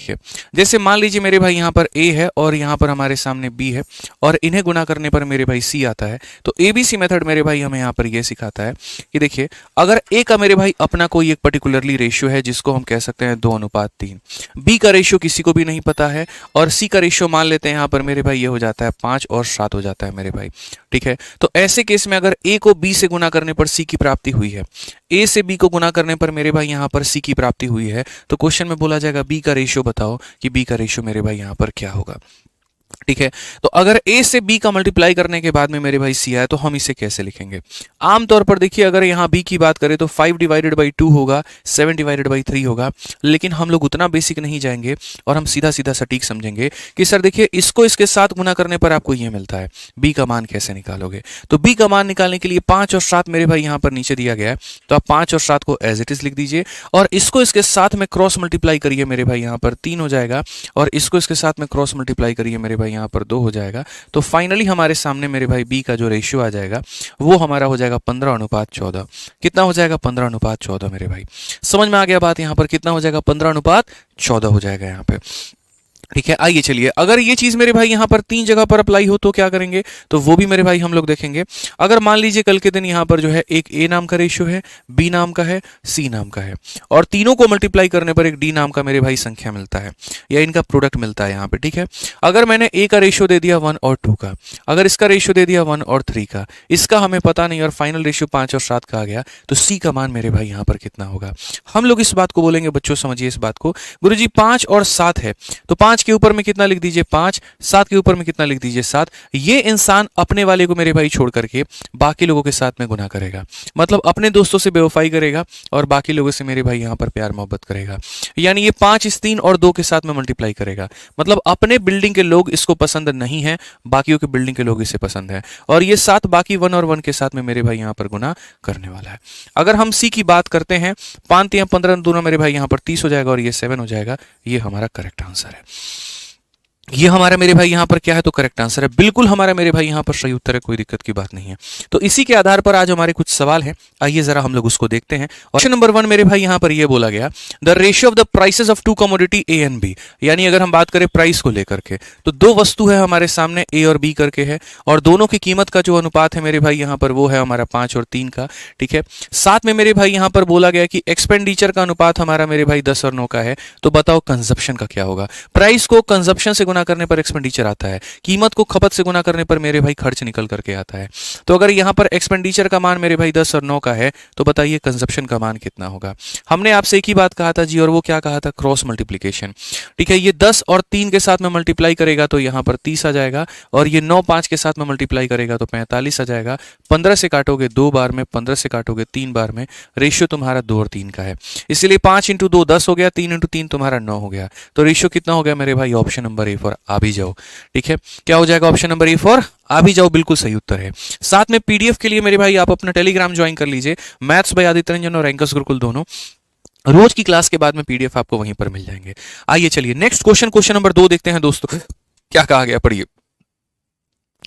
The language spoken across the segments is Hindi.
देखिए जैसे मान लीजिए मेरे भाई यहाँ पर ए है और यहाँ पर हमारे सामने बी है और इन्हें गुना करने पर मेरे भाई सी आता है। तो एबीसी मेथड मेरे भाई हमें यहाँ पर ये सिखाता है कि देखिए अगर ए का मेरे भाई अपना कोई एक पर्टिकुलरली रेशियो है जिसको हम कह सकते हैं 2:3, बी का रेशियो किसी को भी नहीं पता है और सी का रेशियो मान लेते हैं यहाँ पर मेरे भाई ये हो जाता है 5 और 7 हो जाता है मेरे भाई। ठीक है, तो ऐसे केस में अगर ए को बी से गुना करने पर सी की प्राप्ति हुई है, ए से बी को गुना करने पर मेरे भाई यहाँ पर सी की प्राप्ति हुई है, तो क्वेश्चन में बोला जाएगा बी का रेशियो बताओ कि बी का रेशियो मेरे भाई यहाँ पर क्या होगा। ठीक है, तो अगर ए से बी का मल्टीप्लाई करने के बाद में मेरे भाई सी आया तो हम इसे कैसे लिखेंगे। आमतौर पर देखिए अगर यहाँ बी की बात करें तो 5/2 होगा, 7/3 होगा, लेकिन हम लोग उतना बेसिक नहीं जाएंगे और हम सीधा सीधा सटीक समझेंगे कि सर देखिए इसको इसके साथ गुना करने पर आपको ये मिलता है, बी का मान कैसे निकालोगे। तो बी का मान निकालने के लिए 5 और 7 मेरे भाई यहाँ पर नीचे दिया गया है, तो आप 5 और 7 को एज इट इज लिख दीजिए और इसको इसके साथ में क्रॉस मल्टीप्लाई करिए मेरे भाई यहाँ पर 3 हो जाएगा और इसको इसके साथ में क्रॉस मल्टीप्लाई करिए मेरे भाई यहाँ पर 2 हो जाएगा। तो फाइनली हमारे सामने मेरे भाई बी का जो रेशियो आ जाएगा वो हमारा हो जाएगा 15:14। कितना हो जाएगा 15:14 मेरे भाई, समझ में आ गया बात। यहाँ पर कितना हो जाएगा 15:14 हो जाएगा यहाँ पे। ठीक है, आइए चलिए अगर ये चीज मेरे भाई यहाँ पर 3 जगह पर अप्लाई हो तो क्या करेंगे, तो वो भी मेरे भाई हम लोग देखेंगे। अगर मान लीजिए कल के दिन यहाँ पर जो है एक ए नाम का रेशियो है, बी नाम का है, सी नाम का है और तीनों को मल्टीप्लाई करने पर एक डी नाम का मेरे भाई संख्या मिलता है या इनका प्रोडक्ट मिलता है यहाँ पे। ठीक है, अगर मैंने ए का रेशियो दे दिया 1 और 2 का, अगर इसका रेशियो दे दिया 1 और 3 का, इसका हमें पता नहीं और फाइनल रेशियो 5 और 7 का आ गया, तो सी का मान मेरे भाई यहाँ पर कितना होगा। हम लोग इस बात को बोलेंगे, बच्चों समझिए इस बात को, गुरुजी 5 और 7 है तो 5 के ऊपर में कितना लिख दीजिए 5, 7 के ऊपर में कितना लिख दीजिए 7। ये इंसान अपने वाले को मेरे भाई छोड़ करके बाकी लोगों के साथ में गुना करेगा, मतलब अपने दोस्तों से बेवफाई करेगा और बाकी लोगों से मेरे भाई यहाँ पर प्यार मोहब्बत करेगा। यानी ये 5 इस 3 और 2 के साथ में मल्टीप्लाई करेगा, मतलब अपने बिल्डिंग के लोग इसको पसंद नहीं है, बाकियों के बिल्डिंग के लोग इसे पसंद है और ये 7 बाकी 1 और 1 के साथ में मेरे भाई यहाँ पर गुना करने वाला है। अगर हम सी की बात करते हैं 5 या 15 दोनों मेरे भाई यहाँ पर 30 हो जाएगा और ये 7 हो जाएगा। ये हमारा करेक्ट आंसर है। ये हमारा मेरे भाई यहाँ पर क्या है, तो करेक्ट आंसर है, बिल्कुल हमारा मेरे भाई यहाँ पर सही उत्तर है, कोई दिक्कत की बात नहीं है। तो इसी के आधार पर आज हमारे कुछ सवाल हैं, आइए जरा हम लोग उसको देखते हैं। क्वेश्चन नंबर 1 मेरे भाई यहाँ पर ये बोला गया, the ratio of the prices of 2 commodity A and B. यानी अगर हम बात करें प्राइस को लेकर के तो 2 वस्तु है हमारे सामने ए और बी करके है और दोनों की कीमत का जो अनुपात है मेरे भाई यहाँ पर वो है हमारा 5 और 3 का। ठीक है, साथ में मेरे भाई यहाँ पर बोला गया कि एक्सपेंडिचर का अनुपात हमारा मेरे भाई 10 और 9 का है, तो बताओ कंजप्शन का क्या होगा। प्राइस को कंजप्शन से गुना करने पर एक्सपेंडिचर आता है, कीमत को खपत से गुना करने पर मेरे भाई खर्च निकल करके आता है। तो अगर यहां पर एक्सपेंडिचर का मान मेरे भाई 10 और 9 का है तो बताइए कंजप्शन का मान कितना होगा। हमने आपसे एक ही बात कहा था जी, और वो क्या कहा था, क्रॉस मल्टीप्लीकेशन। ठीक है, ये 10 और 3 के साथ में मल्टीप्लाई करेगा तो यहां पर 30 आ जाएगा और ये 9 5 के साथ में मल्टीप्लाई करेगा तो 45 आ जाएगा। 15 से काटोगे 2 बार में, 15 से काटोगे 3 बार में, रेशियो तुम्हारा 2 और 3 का है, इसलिए 5 × 2 10 हो गया, 3 × 3 तुम्हारा 9 हो गया। तो रेशियो कितना हो गया मेरे भाई, ऑप्शन नंबर ए फॉर आ भी जाओ। ठीक है, क्या हो जाएगा, ऑप्शन नंबर ए फॉर आ भी जाओ, बिल्कुल सही उत्तर है। साथ में पीडीएफ के लिए मेरे भाई आप अपना टेलीग्राम ज्वाइन कर लीजिए, मैथ्स बाय आदित्य रंजन और एंकर्स गुरुकुल दोनों, रोज की क्लास के बाद में पीडीएफ आपको वहीं पर मिल जाएंगे। आइए चलिए नेक्स्ट क्वेश्चन, क्वेश्चन नंबर 2 देखते हैं दोस्तों, क्या कहा गया, पढ़िए।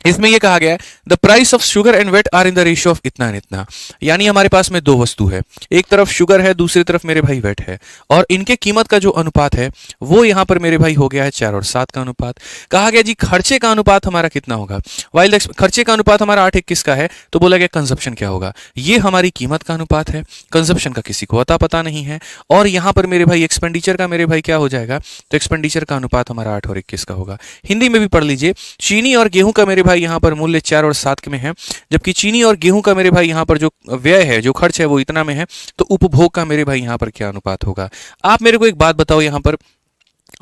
इसमें यह कहा गया है the price of sugar and wheat are in the ratio of इतना एंड इतना। यानी हमारे पास में 2 वस्तु है, एक तरफ शुगर है, दूसरी तरफ मेरे भाई वेट है और इनके कीमत का जो अनुपात है वो यहां पर मेरे भाई हो गया है 4 और 7 का अनुपात। कहा गया जी खर्चे का अनुपात हमारा कितना होगा, वाइल खर्चे का अनुपात हमारा 8:21 का है, तो बोला गया कंजप्शन क्या होगा। ये हमारी कीमत का अनुपात है, कंजप्शन का किसी को पता नहीं है। और यहां पर मेरे भाई एक्सपेंडिचर का मेरे भाई क्या हो जाएगा, तो एक्सपेंडिचर का अनुपात हमारा 8 और 21 का होगा। हिंदी में भी पढ़ लीजिए, चीनी और गेहूं का मेरे भाई यहाँ पर मूल्य 4 और 7 में है, जबकि चीनी और गेहूं का मेरे भाई यहाँ पर जो व्यय है, जो खर्च है वो इतना में है, तो उपभोग का मेरे भाई यहाँ पर क्या अनुपात होगा। आप मेरे को एक बात बताओ, यहाँ पर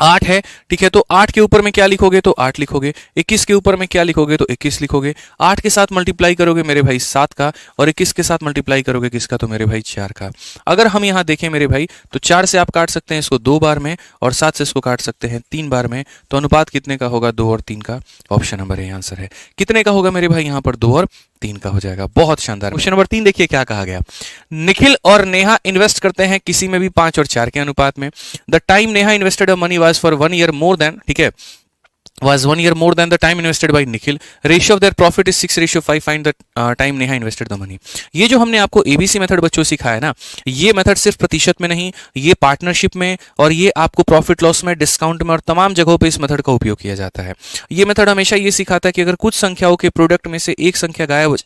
8 है, ठीक है, तो 8 के ऊपर में क्या लिखोगे, तो 8 लिखोगे। 21 के ऊपर में क्या लिखोगे, तो 21 लिखोगे। 8 के साथ मल्टीप्लाई करोगे मेरे भाई 7 का और 21 के साथ मल्टीप्लाई करोगे किसका, तो मेरे भाई 4 का। अगर हम यहाँ देखें मेरे भाई, तो 4 से आप काट सकते हैं इसको 2 बार में और 7 से इसको काट सकते हैं 3 बार में, तो अनुपात कितने का होगा, 2 और 3 का। ऑप्शन नंबर ए आंसर है। कितने का होगा मेरे भाई, यहाँ पर 2 और 3 का हो जाएगा। बहुत शानदार। क्वेश्चन नंबर 3 देखिए क्या कहा गया, निखिल और नेहा इन्वेस्ट करते हैं किसी में भी 5 और 4 के अनुपात में। The time Neha invested money was for 1 year more than, ठीक है, was 1 year more than the time invested by Nikhil. Ratio of their profit is 6:5. Find the time Neha invested the money. ये जो हमने आपको एबीसी मेथड बच्चों सिखाया ना, ये मेथड सिर्फ प्रतिशत में नहीं, ये पार्टनरशिप में और ये आपको प्रॉफिट लॉस में, डिस्काउंट में और तमाम जगहों पे इस मेथड का उपयोग किया जाता है। ये मेथड हमेशा ये सिखाता है कि अगर कुछ संख्याओं के प्रोडक्ट में से एक संख्या गायब हो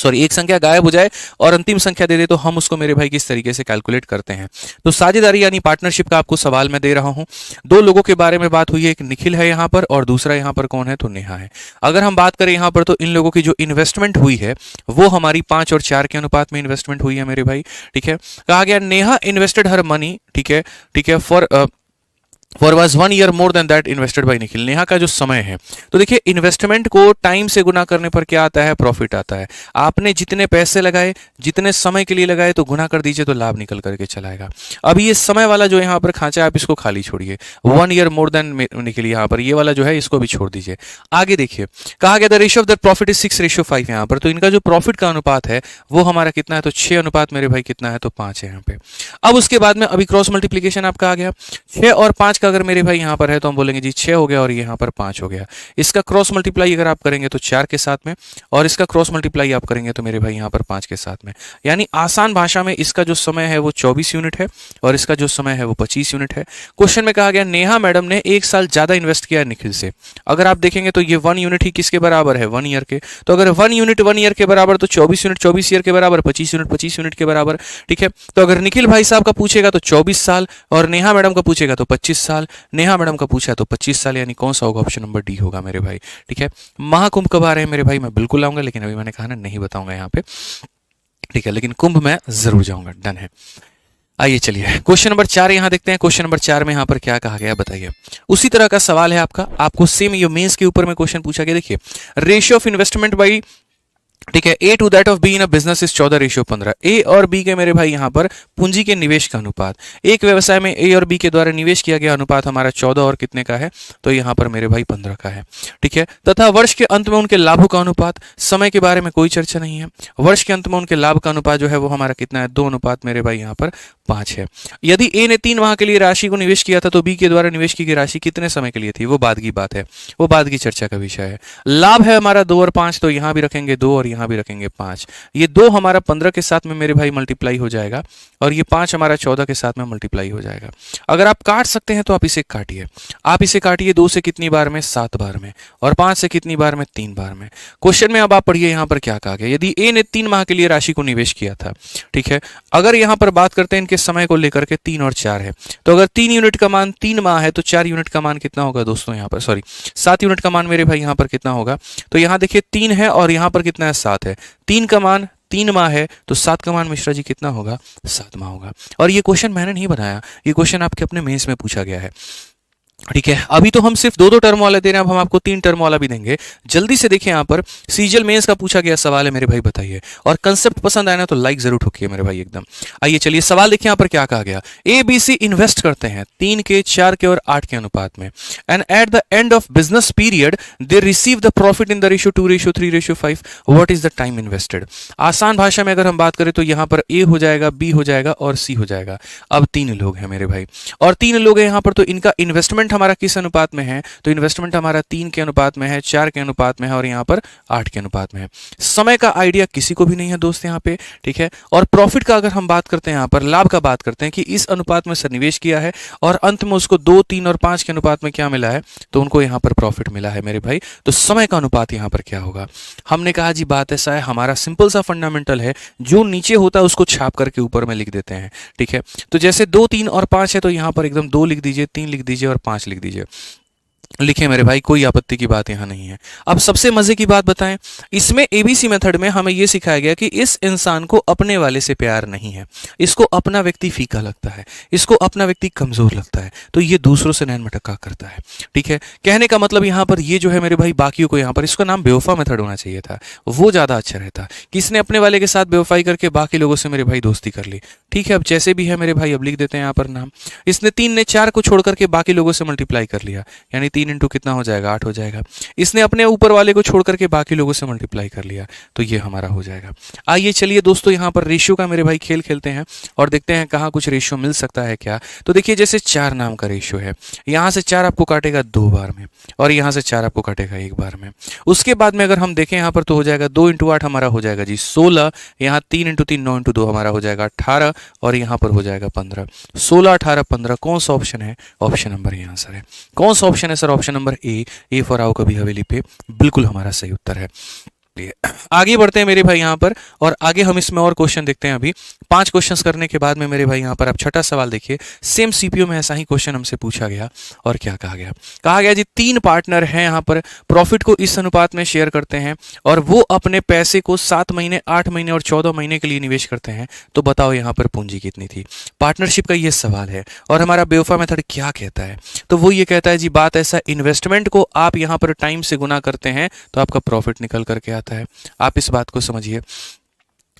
एक संख्या गायब हो जाए और अंतिम संख्या दे दे तो हम उसको मेरे भाई किस तरीके से कैलकुलेट करते हैं। तो साझेदारी यानी पार्टनरशिप का आपको सवाल मैं दे रहा हूं। दो लोगों के बारे में बात हुई है, एक निखिल है यहां पर और दूसरा यहां पर कौन है, तो नेहा है। अगर हम बात करें यहां पर तो इन लोगों की जो इन्वेस्टमेंट हुई है वो हमारी 5 और 4 के अनुपात में इन्वेस्टमेंट हुई है मेरे भाई। ठीक है, कहा गया नेहा इन्वेस्टेड हर मनी, ठीक है, for was 1 year more than that invested by Nikhil. Neha का जो समय है, तो देखिए इन्वेस्टमेंट को टाइम से गुना करने पर क्या आता है, प्रॉफिट आता है। आपने जितने पैसे लगाए, जितने समय के लिए लगाए तो गुना कर दीजिए तो लाभ निकल करके चलाएगा। अभी ये समय वाला जो यहाँ पर खांचा है आप इसको खाली छोड़िए, 1 year मोर देन निखिल, यहाँ पर ये वाला जो है इसको भी छोड़ दीजिए। आगे देखिए, कहा गया the ratio of that profit is 6:5 यहाँ पर, तो इनका जो प्रॉफिट का अनुपात है वो हमारा कितना है, तो 6 अनुपात मेरे भाई कितना है, तो 5 है यहाँ पे। अब उसके बाद में अभी क्रॉस मल्टीप्लीकेशन आपका आ गया, 6 और 5 का अगर मेरे भाई यहाँ पर है तो हम बोलेंगे जी 6 हो गया और यहाँ पर 5 हो गया। इसका क्रॉस मल्टीप्लाई अगर आप करेंगे तो 4 के साथ में, और इसका क्रॉस मल्टीप्लाई आप करेंगे तो मेरे भाई यहाँ पर 5 के साथ में। यानी आसान भाषा में इसका जो समय है वो 24 यूनिट है और इसका जो समय है वो 25 यूनिट है। क्वेश्चन में कहा गया नेहा मैडम ने 1 साल ज्यादा इन्वेस्ट किया निखिल से। अगर आप देखेंगे तो ये 1 यूनिट ही किसके बराबर है, 1 ईयर के। तो अगर 1 यूनिट 1 ईयर के बराबर तो 24 यूनिट 24 ईयर के बराबर, 25 यूनिट 25 यूनिट के बराबर। ठीक है, तो अगर निखिल भाई साहब का पूछेगा तो 24 साल और नेहा मैडम का पूछेगा तो 25 साल। नेहा मैडम का पूछा तो 25 साल, यानी कौन सा होगा, ऑप्शन नंबर डी होगा मेरे भाई। ठीक है, महाकुंभ कब आ रहे हैं मेरे भाई, मैं बिल्कुल आऊंगा, लेकिन अभी मैंने कहा ना नहीं बताऊंगा यहाँ पे। ठीक है, लेकिन कुंभ में जरूर जाऊंगा, डन है। आइए चलिए क्वेश्चन नंबर 4 यहां देखते हैं। क्वेश्चन नंबर 4 में यहां पर क्या कहा गया बताइए। उसी तरह का सवाल है आपका, आपको सेम ये मेंस के ऊपर में क्वेश्चन पूछा गया। देखिए रेशियो ऑफ इन्वेस्टमेंट बाई, ठीक है, A to that of B in a business is 14:15। A और बी के मेरे भाई यहां पर पूंजी के निवेश का अनुपात, एक व्यवसाय में ए और बी के द्वारा निवेश किया गया अनुपात हमारा 14 और कितने का है, तो यहां पर मेरे भाई 15 का है। ठीक है, तथा वर्ष के अंत में उनके लाभों का अनुपात, समय के बारे में कोई चर्चा नहीं है। वर्ष के अंत में उनके लाभ का अनुपात जो है वो हमारा कितना है, 2 अनुपात मेरे भाई यहां पर 5 है। यदि ए ने 3 माह के लिए राशि को निवेश किया था तो बी के द्वारा निवेश की गई राशि कितने समय के लिए थी, वो बाद की बात है, वो बाद की चर्चा का विषय है। लाभ है हमारा 2 और 5, तो यहां भी रखेंगे 2 और यहां भी रखेंगे 5। ये 2 हमारा 15 के साथ में मेरे भाई मल्टीप्लाई हो जाएगा और ये 5 हमारा 14 के साथ में मल्टीप्लाई हो जाएगा। अगर आप काट सकते हैं तो आप इसे काटिए, आप इसे काटिए 2 से कितनी बार में, 7 बार में, और 5 से कितनी बार में, 3 बार में। क्वेश्चन में अब आप पढ़िए यहां पर क्या कहा गया। यदि ए ने 3 माह के लिए राशि को निवेश किया था, ठीक है, अगर यहां पर बात करते हैं इनके समय को लेकर के 3 और 4 है, तो अगर 3 यूनिट का मान 3 माह है तो 4 यूनिट का मान कितना होगा दोस्तों, यहां पर 7 यूनिट का मान मेरे भाई यहां पर कितना होगा, तो यहां देखिए 3 है और यहां पर कितना है, 7 है। 3 का मान 3 माह है तो 7 का मान मिश्रा जी कितना होगा, 7 माह होगा। और ये क्वेश्चन मैंने नहीं बनाया, ये क्वेश्चन आपके अपने मेंस में पूछा गया है। ठीक है, अभी तो हम सिर्फ 2 टर्म वाले दे रहे हैं, अब हम आपको 3 टर्म वाला भी देंगे। जल्दी से देखिए, यहाँ पर सीजीएल मेंस का पूछा गया सवाल है मेरे भाई, बताइए। और कंसेप्ट पसंद आया ना तो लाइक जरूर ठोकिए मेरे भाई एकदम। आइए चलिए सवाल देखिए यहाँ पर क्या कहा गया। ए बी सी इन्वेस्ट करते हैं 3 के, 4 के और 8 के अनुपात में, and at the end of business period they receive the profit in the ratio 2:3:5। What is the time invested. आसान भाषा में अगर हम बात करें तो यहाँ पर ए हो जाएगा, बी हो जाएगा और सी हो जाएगा। अब 3 लोग हैं मेरे भाई और 3 लोग हैं यहाँ पर, तो इनका इन्वेस्टमेंट हमारा किस अनुपात में है, तो इन्वेस्टमेंट हमारा 3 के अनुपात में है, 4 के अनुपात में है और यहाँ पर 8 के अनुपात में है। समय का आइडिया किसी को भी नहीं है दोस्त यहाँ पे। ठीक है, और प्रॉफिट का अगर हम बात करते हैं, यहाँ पर लाभ का बात करते हैं कि इस अनुपात में निवेश किया है और अंत में उसको 2, 3 और 5 के अनुपात में क्या मिला है, तो उनको यहाँ पर प्रॉफिट मिला है मेरे भाई। तो समय का अनुपात यहाँ पर क्या होगा। हमने कहा जी बात ऐसा है, हमारा सिंपल सा फंडामेंटल है, जो नीचे होता है उसको छाप करके ऊपर में लिख देते हैं। ठीक है, तो जैसे 2, 3 और 5 है तो यहाँ पर एकदम 2 लिख दीजिए, 3 लिख दीजिए और 5 लिख दीजिए। लिखे मेरे भाई, कोई आपत्ति की बात यहां नहीं है। अब सबसे मजे की बात बताएं, इसमें एबीसी मेथड में हमें यह सिखाया गया कि इस इंसान को अपने वाले से प्यार नहीं है, इसको अपना व्यक्ति फीका लगता है, इसको अपना व्यक्ति कमजोर लगता है, तो ये दूसरों से नैन मटक्का करता है। ठीक है, कहने का मतलब यहां पर ये जो है मेरे भाई बाकियों को, यहां पर इसका नाम बेवफा मेथड होना चाहिए था, वो ज्यादा अच्छा रहता। किसने अपने वाले के साथ बेवफाई करके बाकी लोगों से मेरे भाई दोस्ती कर ली। ठीक है, अब जैसे भी है मेरे भाई, अब लिख देते हैं यहाँ पर नाम। इसने 3 ने 4 को छोड़ करके बाकी लोगों से मल्टीप्लाई कर लिया, यानी 3 3 इंटू कितना हो जाएगा 8 हो जाएगा। इसने अपने ऊपर वाले को छोड़ करके बाकी लोगों से मल्टीप्लाई कर लिया, तो ये हमारा हो जाएगा। आइए चलिए दोस्तों यहाँ पर रेशियो का मेरे भाई खेल खेलते हैं और देखते हैं कहाँ कुछ रेशियो मिल सकता है क्या। तो देखिए जैसे 4 नाम का रेशियो है, यहाँ से 4 आपको काटेगा 2 बार में और यहाँ से 4 आपको काटेगा 1 बार में। उसके बाद में अगर हम देखें यहाँ पर तो हो जाएगा 2 इंटू 8 हमारा हो जाएगा जी 16, यहाँ 3 इंटू 3 9 इंटू 2 हमारा हो जाएगा 18 और यहाँ पर हो जाएगा 15। 16 18 15 कौन सा ऑप्शन है? ऑप्शन नंबर ये आंसर है। कौन सा ऑप्शन है sir? Option number A for आओ कभी हवेली पे बिल्कुल हमारा सही उत्तर है। आगे बढ़ते हैं मेरे भाई यहाँ पर और आगे हम इसमें और क्वेश्चन देखते हैं। अभी 5 क्वेश्चंस करने के बाद में मेरे भाई यहाँ पर अब छठा सवाल देखिए, सेम सीपीयू में ऐसा ही क्वेश्चन हमसे पूछा गया और क्या कहा गया? कहा गया जी 3 पार्टनर हैं यहाँ पर, प्रॉफिट को इस अनुपात में शेयर करते हैं और वो अपने पैसे को 7 महीने 8 महीने और 14 महीने के लिए निवेश करते हैं, तो बताओ यहाँ पर पूंजी कितनी थी? पार्टनरशिप का ये सवाल है और हमारा बेवफा मेथड क्या कहता है? तो वो ये कहता है जी बात ऐसा, इन्वेस्टमेंट को आप यहाँ पर टाइम से गुना करते हैं तो आपका प्रॉफिट निकल करके आता है। आप इस बात को समझिए।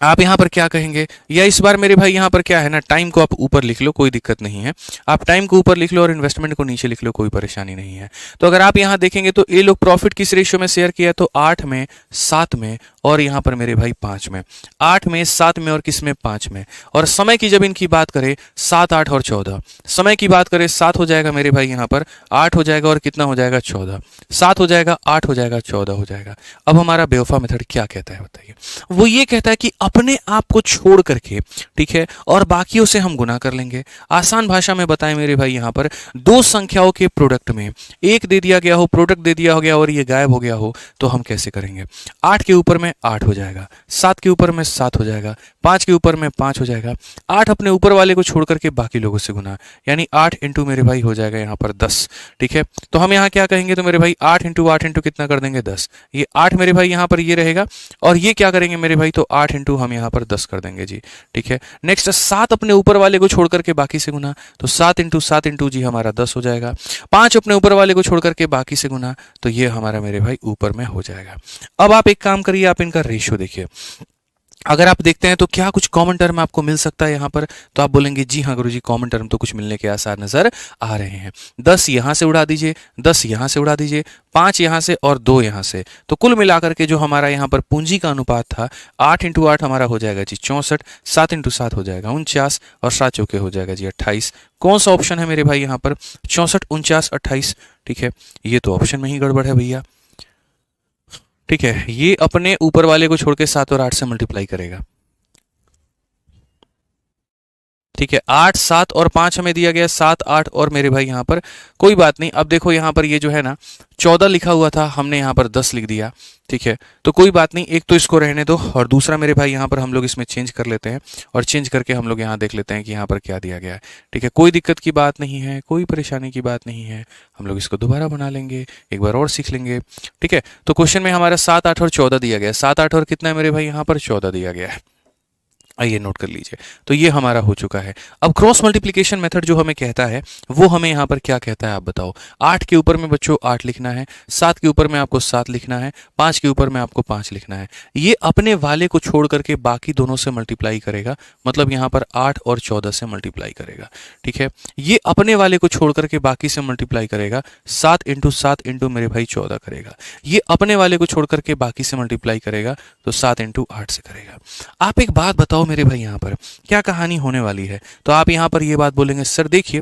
आप यहाँ पर क्या कहेंगे? या इस बार मेरे भाई यहाँ पर क्या है ना, टाइम को आप ऊपर लिख लो, कोई दिक्कत नहीं है। आप टाइम को ऊपर लिख लो और इन्वेस्टमेंट को नीचे लिख लो, कोई परेशानी नहीं है। तो अगर आप यहाँ देखेंगे तो ये लोग प्रॉफिट किस रेशियो में शेयर किया? तो 8 में 7 में और यहाँ पर मेरे भाई 5 में। 8 में 7 में और किस में? 5 में। और समय की जब इनकी बात करें 7 8 और 14, समय की बात करें 7 हो जाएगा मेरे भाई यहाँ पर, 8 हो जाएगा और कितना हो जाएगा? 14। 7 हो जाएगा, 8 हो जाएगा, 14 हो जाएगा। अब हमारा बेवफा मेथड क्या कहता है बताइए? वो ये कहता है कि अपने आप को छोड़ करके, ठीक है, और बाकियों से हम गुना कर लेंगे। आसान भाषा में बताएं मेरे भाई यहाँ पर, दो संख्याओं के प्रोडक्ट में एक दे दिया गया हो, प्रोडक्ट दे दिया हो गया और ये गायब हो गया हो, तो हम कैसे करेंगे? 8 के ऊपर में 8 हो जाएगा, 7 के ऊपर में 7 हो जाएगा, 5 के ऊपर में 5 हो जाएगा। 8 अपने ऊपर वाले को छोड़ करके बाकी लोगों से गुना, यानी 8 इंटू मेरे भाई हो जाएगा यहाँ पर 10, ठीक है। तो हम यहाँ क्या कहेंगे? तो मेरे भाई 8 इंटू कितना कर देंगे? 10। ये 8 मेरे भाई यहाँ पर ये रहेगा और ये क्या करेंगे मेरे भाई? तो 8 इंटू हम यहाँ पर 10 कर देंगे जी, ठीक है। नेक्स्ट 7 अपने ऊपर वाले को छोड़ करके बाकी से गुना, तो 7 इंटू जी हमारा 10 हो जाएगा। 5 अपने ऊपर वाले को छोड़ करके बाकी से गुना, तो ये हमारा मेरे भाई ऊपर में हो जाएगा। अब आप एक काम करिए, आप इनका रेशियो देखिए। अगर आप देखते हैं तो क्या कुछ कॉमन टर्म आपको मिल सकता है यहाँ पर? तो आप बोलेंगे जी हाँ गुरुजी, कॉमन टर्म तो कुछ मिलने के आसार नजर आ रहे हैं। 10 यहाँ से उड़ा दीजिए, 10 यहाँ से उड़ा दीजिए, 5 यहाँ से और 2 यहाँ से, तो कुल मिलाकर के जो हमारा यहाँ पर पूंजी का अनुपात था 8 इंटू 8 हमारा हो जाएगा जी 64, 7 इंटू 7 हो जाएगा 49 और 7 चौके हो जाएगा जी 28। कौन सा ऑप्शन है मेरे भाई यहाँ पर? 64 49 28, ठीक है। ये तो ऑप्शन में ही गड़बड़ है भैया, ठीक है। ये अपने ऊपर वाले को छोड़ के 7 और 8 से मल्टीप्लाई करेगा, ठीक है। 8 7 और 5 हमें दिया गया, 7 8 और मेरे भाई यहाँ पर कोई बात नहीं। अब देखो यहाँ पर ये जो है ना 14 लिखा हुआ था, हमने यहाँ पर 10 लिख दिया, ठीक है। तो कोई बात नहीं, एक तो इसको रहने दो और दूसरा मेरे भाई यहाँ पर हम लोग इसमें चेंज कर लेते हैं और चेंज करके हम लोग यहाँ देख लेते हैं कि यहाँ पर क्या दिया गया है, ठीक है। कोई दिक्कत की बात नहीं है, कोई परेशानी की बात नहीं है, हम लोग इसको दोबारा बना लेंगे, एक बार और सीख लेंगे, ठीक है। तो क्वेश्चन में हमारा 7 8 और 14 दिया गया है। 7 8 और कितना है मेरे भाई? यहाँ पर 14 दिया गया है, आइए नोट कर लीजिए। तो ये हमारा हो चुका है। अब क्रॉस मल्टीप्लिकेशन मेथड जो हमें कहता है वो हमें यहाँ पर क्या कहता है आप बताओ? 8 के ऊपर में बच्चों 8 लिखना है, 7 के ऊपर में आपको 7 लिखना है, 5 के ऊपर में आपको 5 लिखना है। ये अपने वाले को छोड़ करके बाकी दोनों से मल्टीप्लाई करेगा, मतलब यहाँ पर 8 और 14 से मल्टीप्लाई करेगा, ठीक है। ये अपने वाले को छोड़ करके बाकी से मल्टीप्लाई करेगा, 7 इंटू मेरे भाई 14 करेगा। ये अपने वाले को छोड़ करके बाकी से मल्टीप्लाई करेगा, तो 7 इंटू 8 से करेगा। आप एक बात बताओ मेरे भाई यहाँ पर क्या कहानी होने वाली है? तो आप यहाँ पर ये बात बोलेंगे सर देखिए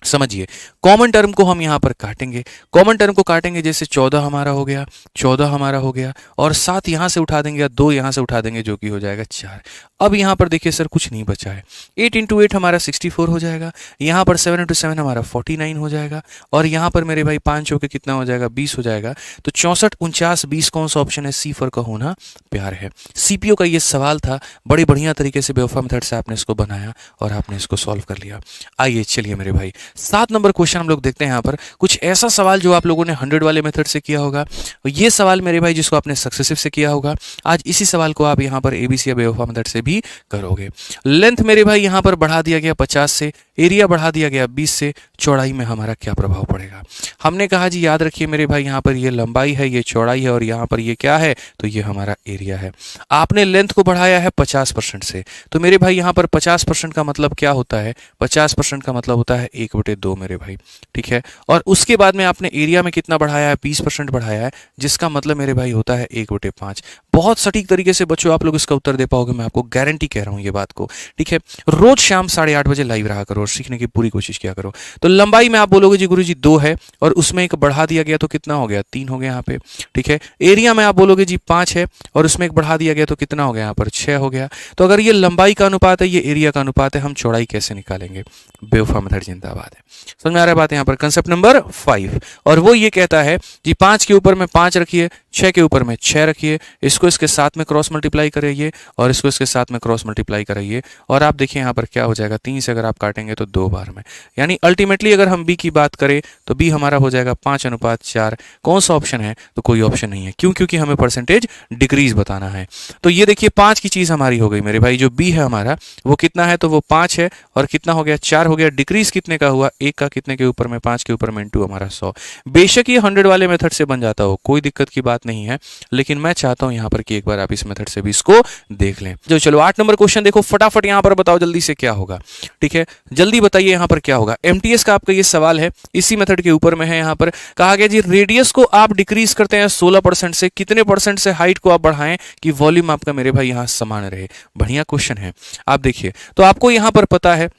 समझिए, कॉमन टर्म को हम यहाँ पर काटेंगे। कॉमन टर्म को काटेंगे, जैसे 14 हमारा हो गया, 14 हमारा हो गया और 7 यहाँ से उठा देंगे या 2 यहाँ से उठा देंगे, जो कि हो जाएगा 4। अब यहाँ पर देखिए सर कुछ नहीं बचा है। 8 इंटू 8 हमारा 64 हो जाएगा, यहाँ पर 7 इंटू 7 हमारा 49 हो जाएगा और यहाँ पर मेरे भाई 5 चौके कितना हो जाएगा? 20 हो जाएगा। तो 64 49 20 कौन सा ऑप्शन है? सी फॉर का होना प्यार है। सीपीओ का ये सवाल था, बड़े बढ़िया तरीके से बेवफा मेथड से आपने इसको बनाया और आपने इसको सॉल्व कर लिया। आइए चलिए मेरे भाई 7 नंबर क्वेश्चन हम लोग देखते हैं। यहाँ पर कुछ ऐसा सवाल जो आप लोगों ने 100 वाले मेथड से किया होगा, ये सवाल मेरे भाई जिसको आपने सक्सेसिव से किया होगा, आज इसी सवाल को आप यहाँ पर एबीसी या बेवफा मेथड से भी करोगे। लेंथ मेरे भाई यहाँ पर बढ़ा दिया गया 50 से, एरिया बढ़ा दिया गया 20 से, चौड़ाई में हमारा क्या प्रभाव पड़ेगा? हमने कहा जी याद रखिए मेरे भाई यहाँ पर ये लंबाई है, ये चौड़ाई है और यहाँ पर ये क्या है? तो ये हमारा एरिया है। आपने लेंथ को बढ़ाया है 50% से, तो मेरे भाई यहाँ पर 50% का मतलब क्या होता है? 50% का मतलब होता है 1 1/2 मेरे भाई, ठीक है। और उसके बाद में आपने एरिया में कितना बढ़ाया है, 20% बढ़ाया है, जिसका मतलब मेरे भाई होता है 1/5। बहुत सटीक तरीके से बच्चों आप लोग इसका उत्तर दे पाओगे, मैं आपको गारंटी कह रहा हूँ ये बात को, ठीक है। रोज शाम 8:30 बजे लाइव रहा करो और सीखने की पूरी कोशिश किया करो। तो लंबाई में आप बोलोगे जी गुरुजी 2 है और उसमें एक बढ़ा दिया गया तो कितना हो गया, 3 हो गया यहाँ पे, ठीक है। एरिया में आप बोलोगे जी 5 है और उसमें एक बढ़ा दिया गया तो कितना हो गया, यहाँ पर 6 हो गया। तो अगर ये लंबाई का अनुपात है, ये एरिया का अनुपात है, हम चौड़ाई कैसे निकालेंगे? बेवफा मेथड जिंदाबाद है। समझ में आ रहा है बात यहाँ पर? कंसेप्ट नंबर 5, और वो ये कहता है जी 5 के ऊपर में 5 रखिए, 6 के ऊपर में 6 रखिए, इसको इसके साथ में क्रॉस मल्टीप्लाई करिए और इसको इसके साथ में क्रॉस मल्टीप्लाई कराइए, और आप देखिए यहाँ पर क्या हो जाएगा, 3 से अगर आप काटेंगे तो 2 बार में, यानी अल्टीमेटली अगर हम बी की बात करें तो बी हमारा हो जाएगा 5:4। कौन सा ऑप्शन है? तो कोई ऑप्शन नहीं है। क्यों? क्योंकि हमें परसेंटेज डिक्रीज बताना है। तो ये देखिए 5 की चीज हमारी हो गई मेरे भाई, जो बी है हमारा वो कितना है, तो वो 5 है, और कितना हो गया, 4 हो गया। डिक्रीज कितने का हुआ, 1 का, कितने के ऊपर में, 5 के ऊपर में, इनटू हमारा 100। बेशक ये 100 वाले मेथड से बन जाता हो, कोई दिक्कत की बात नहीं है, लेकिन मैं चाहता हूं यहाँ पर कि एक बार आप इस मेथड से भी इसको देख लें। जो चलो 8 नंबर क्वेश्चन देखो फटाफट, यहाँ पर बताओ जल्दी से क्या होगा, ठीक है, जल्दी बताइए यहाँ पर क्या होगा। एमटीएस का आपका ये सवाल है, इसी मेथड के ऊपर में है। यहाँ पर कहा गया जी रेडियस को आप डिक्रीज करते हैं 16% से, कितने परसेंट से हाइट को आप बढ़ाएं कि वॉल्यूम आपका मेरे भाई यहाँ समान रहे। बढ़िया क्वेश्चन है। आप देखिए तो आपको यहाँ पर पता है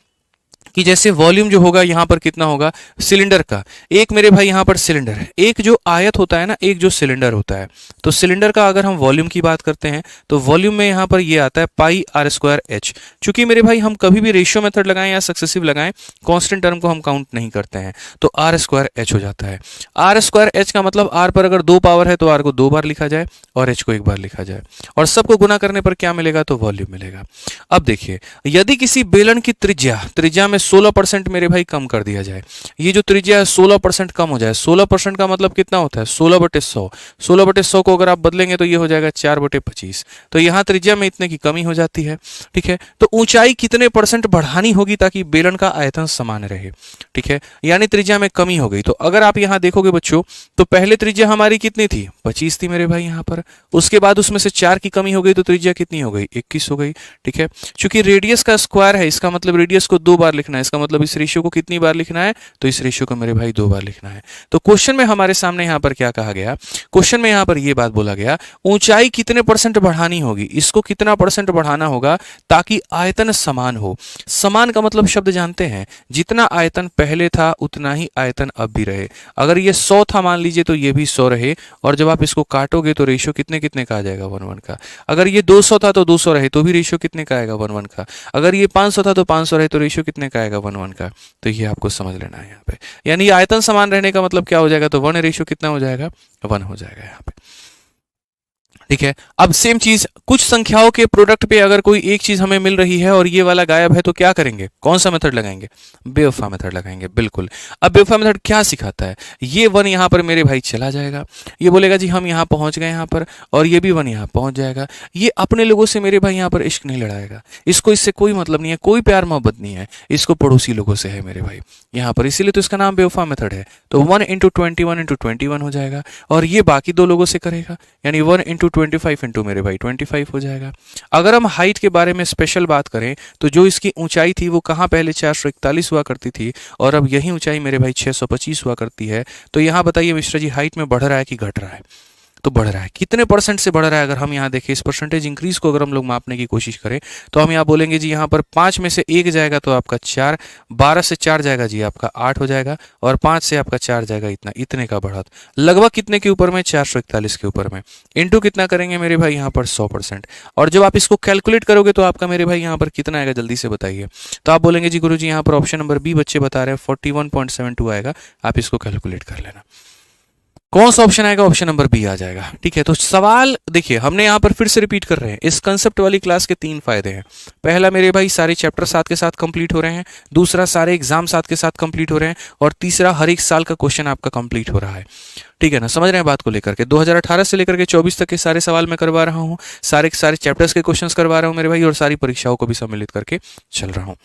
कि जैसे वॉल्यूम जो होगा यहाँ पर कितना होगा, सिलेंडर का, एक मेरे भाई यहाँ पर सिलेंडर है, एक जो आयत होता है ना, एक जो सिलेंडर होता है, तो सिलेंडर का अगर हम वॉल्यूम की बात करते हैं तो वॉल्यूम में यहाँ पर ये आता है पाई आर स्क्वायर एच। चूंकि मेरे भाई हम कभी भी रेशियो मेथड लगाएं या सक्सेसिव लगाएं, कांस्टेंट टर्म को हम काउंट नहीं करते हैं, तो आर स्क्वायर एच हो जाता है। आर स्क्वायर एच का मतलब आर पर अगर 2 पावर है तो आर को 2 बार लिखा जाए और एच को 1 बार लिखा जाए, और सबको गुना करने पर क्या मिलेगा, तो वॉल्यूम मिलेगा। अब देखिए यदि किसी बेलन की त्रिज्या में 16% मेरे भाई कम कर दिया जाए, ये जो त्रिज्या है 16% कम हो जाए, 16% का मतलब कितना होता है, 16/100। 16/100 को अगर आप बदलेंगे तो ये हो जाएगा 4/25। तो यहाँ त्रिज्या में इतने की कमी हो जाती है, ठीक है। तो ऊंचाई कितने परसेंट बढ़ानी होगी ताकि बेलन का आयतन समान रहे, ठीक है, यानी त्रिज्या में कमी हो गई। तो अगर आप यहाँ देखोगे बच्चों, तो पहले त्रिज्या हमारी कितनी थी, 25 थी मेरे भाई यहाँ पर, उसके बाद उसमें से 4 की कमी हो गई तो त्रिज्या कितनी हो गई, 21 हो गई, ठीक है। चूंकि रेडियस का स्क्वायर है, इसका मतलब रेडियस को 2 बार लिखना है, इसका मतलब इस रेशियो को कितनी बार लिखना है, तो इस रेशियो को मेरे भाई 2 बार लिखना है। तो क्वेश्चन में हमारे सामने यहाँ पर क्या कहा गया, क्वेश्चन में यहाँ पर ये बात बोला गया, ऊंचाई कितने परसेंट बढ़ानी होगी, इसको कितना परसेंट बढ़ाना होगा ताकि आयतन समान हो। समान का मतलब शब्द जानते हैं, जितना आयतन पहले था उतना ही आयतन अब भी रहे। अगर ये 100 था मान लीजिए तो ये भी 100 रहे, और जब आप इसको काटोगे तो रेशियो कितने कितने का आ जाएगा, 1:1 का। अगर ये 200 था तो 200 रहे तो भी रेशियो कितने का आएगा, 1:1 का। अगर ये 500 था तो 500 रहे तो रेशियो कितने का आएगा, 1:1 का। तो ये आपको समझ लेना है यहाँ पे, यानी आयतन समान रहने का मतलब क्या हो जाएगा, तो 1 रेशियो कितना हो जाएगा, 1 हो जाएगा यहाँ पे, ठीक है। अब सेम चीज कुछ संख्याओं के प्रोडक्ट पे अगर कोई एक चीज हमें मिल रही है और ये वाला गायब है तो क्या करेंगे, कौन सा मेथड लगाएंगे, बेवफा मेथड लगाएंगे, बिल्कुल। अब बेवफा मेथड क्या सिखाता है, ये 1 यहाँ पर मेरे भाई चला जाएगा, ये बोलेगा जी हम यहाँ पहुंच गए यहाँ पर, और ये भी 1 यहाँ पहुंच जाएगा। ये अपने लोगों से मेरे भाई यहाँ पर इश्क नहीं लड़ाएगा, इसको इससे कोई मतलब नहीं है, कोई प्यार मोहब्बत नहीं है, इसको पड़ोसी लोगों से है मेरे भाई यहाँ पर, इसीलिए तो इसका नाम बेवफा मेथड है। तो 1 × 21 × 21 हो जाएगा, और ये बाकी 2 लोगों से करेगा, यानी 1 × 25 इंटू मेरे भाई 25 हो जाएगा। अगर हम हाइट के बारे में स्पेशल बात करें तो जो इसकी ऊंचाई थी वो कहाँ पहले 441 हुआ करती थी, और अब यही ऊंचाई मेरे भाई 625 हुआ करती है। तो यहाँ बताइए मिश्रा जी हाइट में बढ़ रहा है कि घट रहा है, तो बढ़ रहा है। कितने परसेंट से बढ़ रहा है, अगर हम यहाँ देखें इस परसेंटेज इंक्रीज को अगर हम लोग मापने की कोशिश करें तो हम यहाँ बोलेंगे जी यहाँ पर 5 में से 1 जाएगा तो आपका 4, 12 से 4 जाएगा जी आपका 8 हो जाएगा, और 5 से आपका 4 जाएगा इतना, इतने का बढ़त लगभग कितने के ऊपर में, 441 के ऊपर में, इंटू कितना करेंगे मेरे भाई यहाँ पर 100%। और जब आप इसको कैलकुलेट करोगे तो आपका मेरे भाई यहाँ पर कितना आएगा, जल्दी से बताइए। तो आप बोलेंगे जी गुरुजी यहाँ पर ऑप्शन नंबर बी बच्चे बता रहे हैं 41.72 आएगा, आप इसको कैलकुलेट कर लेना। कौन सा ऑप्शन आएगा, ऑप्शन नंबर बी आ जाएगा, ठीक है। तो सवाल देखिए हमने यहाँ पर फिर से रिपीट कर रहे हैं, इस कंसेप्ट वाली क्लास के 3 फायदे हैं। पहला मेरे भाई सारे चैप्टर साथ के साथ कंप्लीट हो रहे हैं, दूसरा सारे एग्जाम साथ के साथ कंप्लीट हो रहे हैं, और तीसरा हर एक साल का क्वेश्चन आपका कंप्लीट हो रहा है, ठीक है ना। समझ रहे हैं बात को लेकर के, 2018 से लेकर के 24 तक के सारे सवाल मैं करवा रहा हूँ, सारे चैप्टर्स के क्वेश्चंस करवा रहा हूँ मेरे भाई, और सारी परीक्षाओं को भी सम्मिलित करके चल रहा हूँ।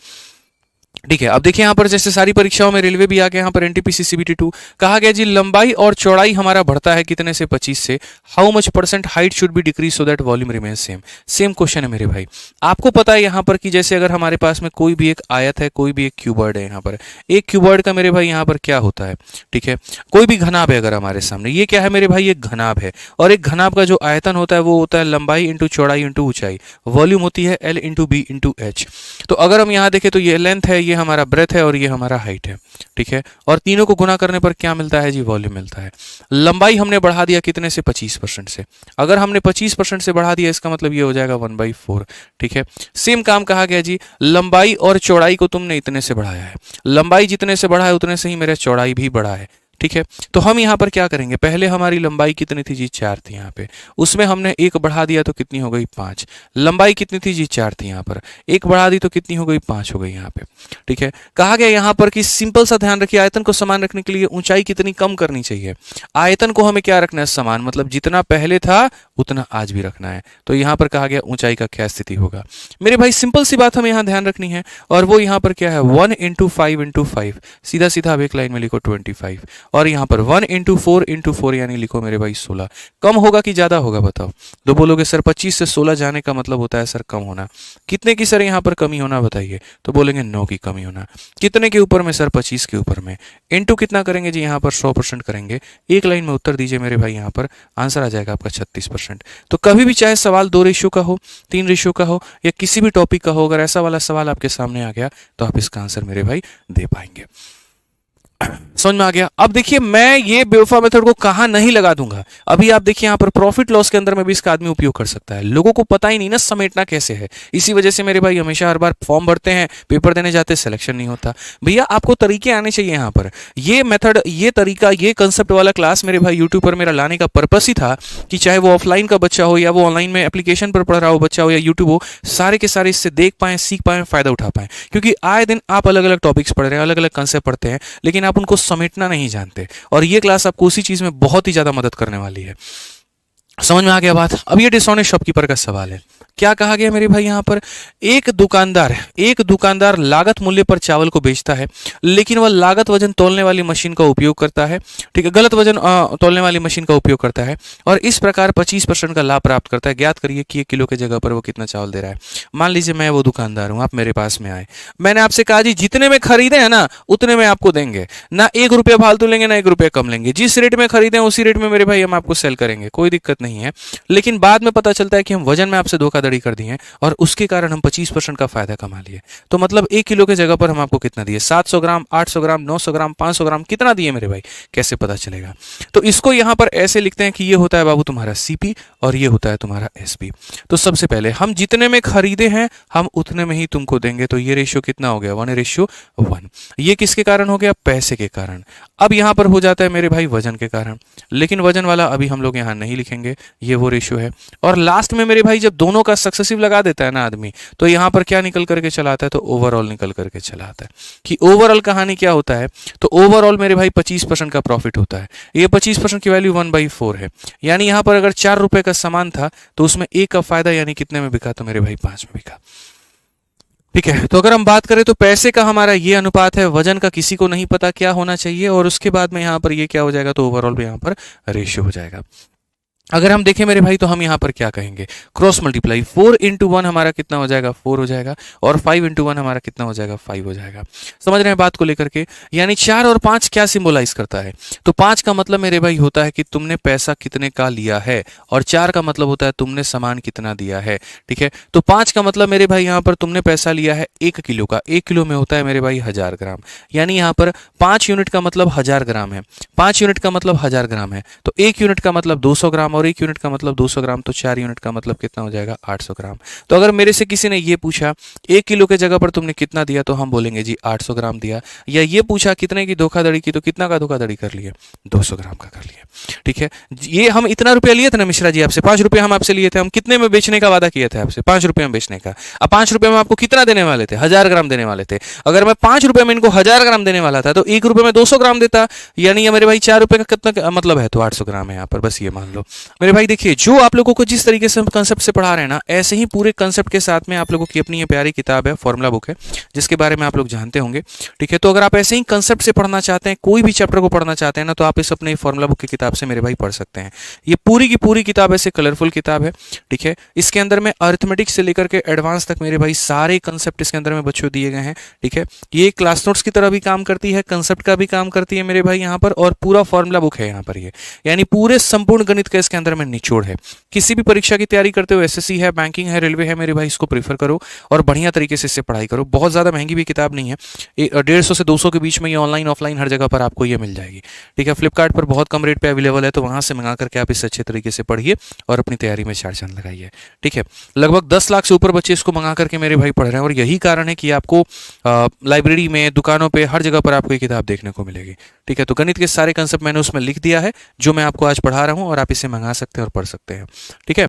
ठीक है। अब देखिए यहाँ पर जैसे सारी परीक्षाओं में रेलवे भी आ गया, यहाँ पर एनटीपीसी सीबीटी 2 कहा गया जी लंबाई और चौड़ाई हमारा बढ़ता है कितने से 25 से, how much percent height should be decrease so that volume remain same. Same question है मेरे भाई। आपको पता है यहाँ पर कि जैसे अगर हमारे पास में कोई भी एक आयत है, कोई भी एक क्यूबॉइड है, यहाँ पर एक क्यूबॉइड का मेरे भाई यहाँ पर क्या होता है, ठीक है, कोई भी घनाभ है अगर हमारे सामने, ये क्या है मेरे भाई, एक घनाभ है, और एक घनाभ का जो आयतन होता है वो होता है लंबाई इंटू चौड़ाई इंटू ऊंचाई, वॉल्यूम होती है L into B into H. तो अगर हम यहाँ देखें तो ये लेंथ है, ये हमारा ब्रेथ है और ये हमारा हाइट है, ठीक है, और तीनों को गुना करने पर क्या मिलता है जी, वॉल्यूम मिलता है। लंबाई हमने बढ़ा दिया कितने से, 25% से। अगर हमने 25% से बढ़ा दिया इसका मतलब ये हो जाएगा 1/4, ठीक है। सेम काम कहा गया जी लंबाई और चौड़ाई को तुमने इतने से बढ़ाया है, लंबाई जितने से बढ़ा है उतने से ही मेरा चौड़ाई भी बढ़ा है, ठीक है। तो हम यहाँ पर क्या करेंगे, पहले हमारी लंबाई कितनी थी जी, 4 थी यहाँ पे, उसमें हमने एक बढ़ा दिया तो कितनी हो गई, 5। लंबाई कितनी थी जी, 4 थी यहाँ पर, एक बढ़ा दी तो कितनी हो गई, 5 हो गई यहाँ पे, ठीक है। कहा गया यहाँ पर कि सिंपल सा ध्यान रखिए, आयतन को समान रखने के लिए ऊंचाई कितनी कम करनी चाहिए, आयतन को हमें क्या रखना है, समान, मतलब जितना पहले था उतना आज भी रखना है। तो यहाँ पर कहा गया ऊंचाई का क्या स्थिति होगा मेरे भाई, सिंपल सी बात हमें यहाँ ध्यान रखनी है, और वो यहाँ पर क्या है, 1 इंटू 5 इंटू 5, सीधा सीधा अब एक लाइन में लिखो 25, और यहाँ पर 1 इंटू 4 इंटू 4 यानी लिखो मेरे भाई 16। कम होगा कि ज्यादा होगा बताओ। तो बोलोगे सर 25 से 16 जाने का मतलब होता है सर कम होना। कितने की सर यहाँ पर कमी होना बताइए, तो बोलेंगे 9 की कमी होना। कितने के ऊपर में सर, 25 के ऊपर में। इंटू कितना करेंगे जी, यहाँ पर 100% करेंगे। एक लाइन में उत्तर दीजिए मेरे भाई, यहाँ पर आंसर आ जाएगा आपका 36%। तो कभी भी चाहे सवाल 2 रेशियो का हो, 3 रेशियो का हो, या किसी भी टॉपिक का हो, अगर ऐसा वाला सवाल आपके सामने आ गया तो आप इसका आंसर मेरे भाई दे पाएंगे। समझ में आ गया। अब देखिए मैं ये बेवफा मेथड को कहां नहीं लगा दूंगा। अभी आप देखिए यहाँ पर प्रॉफिट लॉस के अंदर में भी इसका आदमी उपयोग कर सकता है। लोगों को पता ही नहीं ना समेटना कैसे है, इसी वजह से मेरे भाई हमेशा हर बार फॉर्म भरते हैं, पेपर देने जाते हैं, सिलेक्शन नहीं होता। भैया आपको तरीके आने चाहिए यहाँ पर। ये मेथड, ये तरीका, ये कंसेप्ट वाला क्लास मेरे भाई यूट्यूब पर मेरा लाने का पर्पस ही था कि चाहे वो ऑफलाइन का बच्चा हो या वो ऑनलाइन में एप्लीकेशन पर पढ़ रहा हो बच्चा हो या यूट्यूब हो, सारे के सारे इससे देख पाए, सीख पाए, फायदा उठा पाए। क्योंकि आए दिन आप अलग अलग टॉपिक्स पढ़ रहे हैं, अलग अलग कंसेप्ट पढ़ते हैं, लेकिन आप उनको समेटना नहीं जानते, और ये क्लास आपको उसी चीज में बहुत ही ज्यादा मदद करने वाली है। समझ में आ गया बात। अब ये डिसऑनेस्ट शॉपकीपर का सवाल है। क्या कहा गया मेरे भाई, यहाँ पर एक दुकानदार लागत मूल्य पर चावल को बेचता है, लेकिन वह लागत वजन तौलने वाली मशीन का उपयोग करता है, ठीक है, गलत वजन तौलने वाली मशीन का उपयोग करता है, और इस प्रकार 25% का लाभ प्राप्त करता है। ज्ञात करिए कि 1 किलो के जगह पर वो कितना चावल दे रहा है। मान लीजिए मैं वो दुकानदार हूं, आप मेरे पास में आए, मैंने आपसे कहा जी जितने में खरीदे हैं ना उतने में आपको देंगे, ना 1 रुपया फालतू लेंगे ना 1 रुपया कम लेंगे। जिस रेट में खरीदे उसी रेट में मेरे भाई हम आपको सेल करेंगे, कोई दिक्कत नहीं है। लेकिन बाद में पता चलता है कि हम वजन में आपसे धोखाधड़ी कर दिए और उसके कारण हम 25% का फायदा कमा लिए। तो मतलब 1 किलो के जगह पर हम आपको कितना दिए, 700 ग्राम, 800 ग्राम, 900 ग्राम, 500 ग्राम, कितना दिए मेरे भाई, कैसे पता चलेगा। तो इसको यहां पर ऐसे लिखते हैं कि ये होता है बाबू तुम्हारा सीपी और ये होता है तुम्हारा एसपी। तो सबसे पहले हम जितने में खरीदे हैं हम उतने में ही तुमको देंगे। तो ये रेशियो कितना हो गया, 1:1। ये किसके कारण हो गया, पैसे के कारण। अब यहां पर हो जाता है मेरे भाई वजन के कारण, लेकिन वजन वाला अभी हम लोग यहां नहीं लिखेंगे, ये वो रेशियो है। और लास्ट में मेरे भाई जब दोनों का सक्सेसिव लगा देता है ना आदमी, तो यहां पर क्या निकल करके चला आता है, तो ओवरऑल निकल करके चला आता है। कि ओवरऑल कहानी क्या होता है, तो ओवरऑल मेरे भाई 25% का प्रॉफिट होता है। ये 25% की वैल्यू 1/4 है, यानी यहां पर अगर 4 रुपए का सामान था तो उसमें 1 का फायदा यानी कितने में बिका, तो मेरे भाई 5 में बिका। ठीक है, तो अगर हम बात करें तो पैसे का हमारा ये अनुपात है, वजन का किसी को नहीं पता क्या होना चाहिए, और उसके बाद में यहाँ पर ये क्या हो जाएगा, तो ओवरऑल भी यहाँ पर रेशियो हो जाएगा। अगर हम देखें मेरे भाई तो हम यहाँ पर क्या कहेंगे, क्रॉस मल्टीप्लाई। 4 × 1 हमारा कितना हो जाएगा, 4 हो जाएगा, और 5 × 1 हमारा कितना हो जाएगा, 5 हो जाएगा। समझ रहे हैं बात को लेकर के। यानी 4 और 5 क्या सिंबलाइज करता है, तो 5 का मतलब मेरे भाई होता है कि तुमने पैसा कितने का लिया है, और 4 का मतलब होता है तुमने सामान कितना दिया है। ठीक है, तो 5 का मतलब मेरे भाई यहाँ पर तुमने पैसा लिया है 1 किलो का, 1 किलो में होता है मेरे भाई 1000 ग्राम, यानी यहाँ पर 5 यूनिट का मतलब 1000 ग्राम है, 5 यूनिट का मतलब 1000 ग्राम है, तो 1 यूनिट का मतलब 200 ग्राम, और 1 यूनिट का मतलब 200 ग्राम, तो 4 यूनिट का मतलब कितना हो जाएगा, 800 ग्राम। तो अगर मेरे से किसी ने ये पूछा 1 किलो के जगह पर तुमने कितना दिया, तो हम बोलेंगे जी 800 ग्राम दिया। या ये पूछा कितने की धोखाधड़ी की, तो कितना का धोखाधड़ी कर लिए, 200 ग्राम का कर लिए। ठीक है, ये हम इतना रुपया लिए थे ना मिश्रा जी आपसे, 5 रुपये हम आपसे लिए थे, हम कितने में बेचने का वादा किए थे आपसे, 5 रुपये में बेचने का। अब 5 रुपये में आपको कितना देने वाले थे, 1000 ग्राम देने वाले थे। अगर मैं 5 रुपये में इनको 1000 ग्राम देने वाला था, तो 1 रुपये में 200 ग्राम देता, यानी ये मेरे भाई 4 रुपये का कितना मतलब है, तो 800 ग्राम है यहाँ पर, बस ये मान लो। मेरे भाई देखिए, जो आप लोगों को जिस तरीके से हम कंसेप्ट से पढ़ा रहे हैं ना, ऐसे ही पूरे कंसेप्ट के साथ में आप लोगों की अपनी ये प्यारी किताब है, फॉर्मूला बुक है, जिसके बारे में आप लोग जानते होंगे। ठीक है, तो अगर आप ऐसे ही कंसेप्ट से पढ़ना चाहते हैं, कोई भी चैप्टर को पढ़ना चाहते हैं ना, तो आप इस अपने फॉर्मूला बुक की किताब से मेरे भाई पढ़ सकते हैं। ये पूरी की पूरी किताब ऐसे कलरफुल किताब है। ठीक है, इसके अंदर में अरिथमेटिक से लेकर के एडवांस तक मेरे भाई सारे कंसेप्ट इसके अंदर में बच्चों दिए गए हैं। ठीक है, ये क्लास नोट्स की तरह भी काम करती है, कंसेप्ट का भी काम करती है मेरे भाई यहाँ पर, और पूरा फॉर्मूला बुक है यहाँ पर ये, यानी पूरे संपूर्ण गणित का इसके अंदर में निचोड़ है। किसी भी परीक्षा की तैयारी करते हो, एसएससी है, बैंकिंग है, रेलवे है, मेरे भाई इसको प्रीफर करो और बढ़िया तरीके से इससे पढ़ाई करो। बहुत ज़्यादा महंगी भी किताब नहीं है, 150 से 200 के बीच में ये ऑनलाइन ऑफलाइन हर जगह पर आपको ये मिल जाएगी। ठीक है, फ्लिपकार्ट पर बहुत कम रेट पे अवेलेबल है, तो वहाँ से मंगा करके आप इसे अच्छे तरीके से पढ़िए और अपनी तैयारी में चार चांद लगाइए। ठीक है, लगभग 10 लाख से ऊपर बच्चे इसको मंगा करके मेरे भाई पढ़ रहे हैं, और यही कारण है कि आपको लाइब्रेरी में, दुकानों पे, हर जगह पर आपको ये किताब देखने को मिलेगी। ठीक है, तो गणित के सारे कंसेप्ट मैंने उसमें लिख दिया है जो मैं आपको आज पढ़ा रहा हूँ, और आप इसे मंगा सकते हैं और पढ़ सकते हैं। ठीक है,